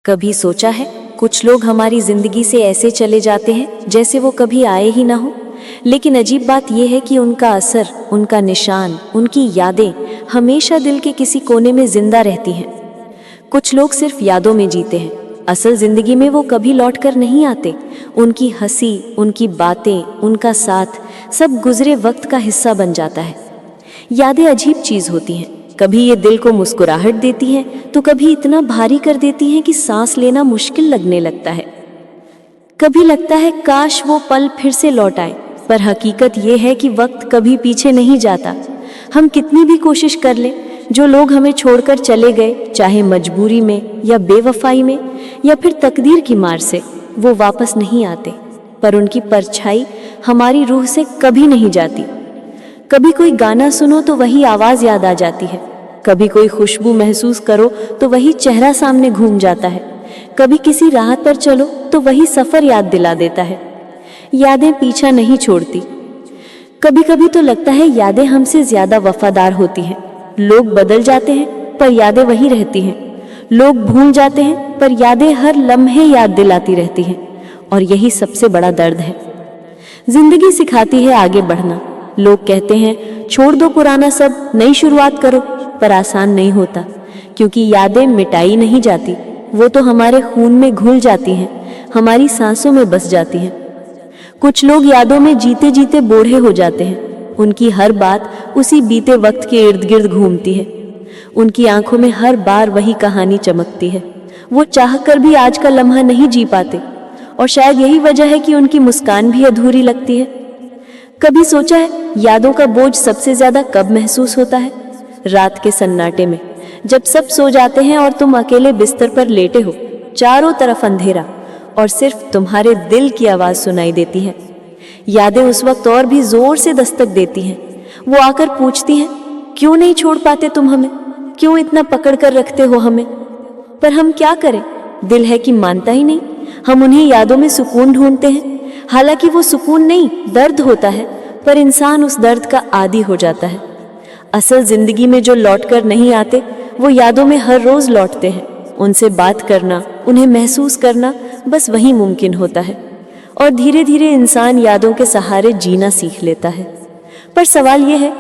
कभी सोचा है कुछ लोग हमारी जिंदगी से ऐसे चले जाते हैं जैसे वो कभी आए ही ना हो। लेकिन अजीब बात यह है कि उनका असर, उनका निशान, उनकी यादें हमेशा दिल के किसी कोने में जिंदा रहती हैं। कुछ लोग सिर्फ यादों में जीते हैं, असल जिंदगी में वो कभी लौट कर नहीं आते। उनकी हंसी, उनकी बातें, उनका साथ सब गुजरे वक्त का हिस्सा बन जाता है। यादें अजीब चीज होती हैं, कभी ये दिल को मुस्कुराहट देती हैं तो कभी इतना भारी कर देती हैं कि सांस लेना मुश्किल लगने लगता है। कभी लगता है काश वो पल फिर से लौट आए, पर हकीकत ये है कि वक्त कभी पीछे नहीं जाता। हम कितनी भी कोशिश कर लें, जो लोग हमें छोड़कर चले गए, चाहे मजबूरी में या बेवफाई में या फिर तकदीर की मार से, वो वापस नहीं आते, पर उनकी परछाई हमारी रूह से कभी नहीं जाती। कभी कोई गाना सुनो तो वही आवाज़ याद आ जाती है, कभी कोई खुशबू महसूस करो तो वही चेहरा सामने घूम जाता है, कभी किसी राह पर चलो तो वही सफ़र याद दिला देता है। यादें पीछा नहीं छोड़ती। कभी कभी तो लगता है यादें हमसे ज़्यादा वफादार होती हैं। लोग बदल जाते हैं पर यादें वही रहती हैं। लोग भूल जाते हैं पर यादें हर लम्हे याद दिलाती रहती हैं। और यही सबसे बड़ा दर्द है। जिंदगी सिखाती है आगे बढ़ना। लोग कहते हैं छोड़ दो पुराना सब, नई शुरुआत करो, पर आसान नहीं होता, क्योंकि यादें मिटाई नहीं जाती। वो तो हमारे खून में घुल जाती हैं, हमारी सांसों में बस जाती हैं। कुछ लोग यादों में जीते जीते बूढ़े हो जाते हैं। उनकी हर बात उसी बीते वक्त के इर्द गिर्द घूमती है। उनकी आंखों में हर बार वही कहानी चमकती है। वो चाहकर भी आज का लम्हा नहीं जी पाते, और शायद यही वजह है कि उनकी मुस्कान भी अधूरी लगती है। कभी सोचा है यादों का बोझ सबसे ज्यादा कब महसूस होता है? रात के सन्नाटे में, जब सब सो जाते हैं और तुम अकेले बिस्तर पर लेटे हो, चारों तरफ अंधेरा और सिर्फ तुम्हारे दिल की आवाज सुनाई देती है। यादें उस वक्त और भी जोर से दस्तक देती हैं। वो आकर पूछती हैं, क्यों नहीं छोड़ पाते तुम हमें, क्यों इतना पकड़ कर रखते हो हमें? पर हम क्या करें, दिल है कि मानता ही नहीं। हम उन्हीं यादों में सुकून ढूंढते हैं। हालांकि वो सुकून नहीं, दर्द होता है, पर इंसान उस दर्द का आदी हो जाता है। असल जिंदगी में जो लौटकर नहीं आते, वो यादों में हर रोज लौटते हैं। उनसे बात करना, उन्हें महसूस करना, बस वही मुमकिन होता है। और धीरे धीरे इंसान यादों के सहारे जीना सीख लेता है। पर सवाल यह है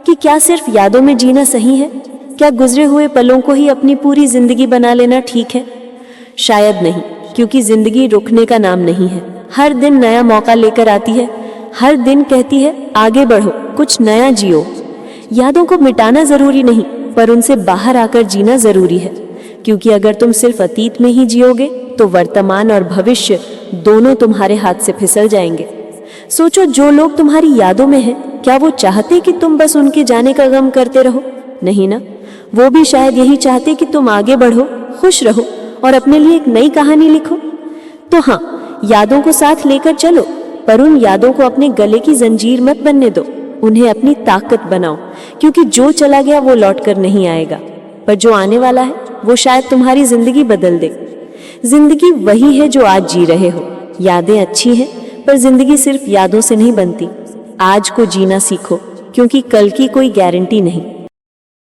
कि क्या सिर्फ यादों में जीना सही है? क्या गुजरे हुए पलों को ही अपनी पूरी जिंदगी बना लेना ठीक है? शायद नहीं, क्योंकि जिंदगी रुकने का नाम नहीं है। हर दिन नया मौका लेकर आती है। हर दिन कहती है आगे बढ़ो, कुछ नया जियो। यादों को मिटाना जरूरी नहीं, पर उनसे बाहर आकर जीना जरूरी है। क्योंकि अगर तुम सिर्फ अतीत में ही जियोगे तो वर्तमान और भविष्य दोनों तुम्हारे हाथ से फिसल जाएंगे। सोचो, जो लोग तुम्हारी यादों में हैं, क्या वो चाहते कि तुम बस उनके जाने का गम करते रहो? नहीं ना। वो भी शायद यही चाहते कि तुम आगे बढ़ो, खुश रहो और अपने लिए एक नई कहानी लिखो। तो हाँ, यादों को साथ लेकर चलो, पर उन यादों को अपने गले की जंजीर मत बनने दो। उन्हें अपनी ताकत बनाओ, क्योंकि जो चला गया वो लौटकर नहीं आएगा, पर जो आने वाला है वो शायद तुम्हारी जिंदगी बदल दे। जिंदगी वही है जो आज जी रहे हो। यादें अच्छी हैं, पर जिंदगी सिर्फ यादों से नहीं बनती। आज को जीना सीखो, क्योंकि कल की कोई गारंटी नहीं।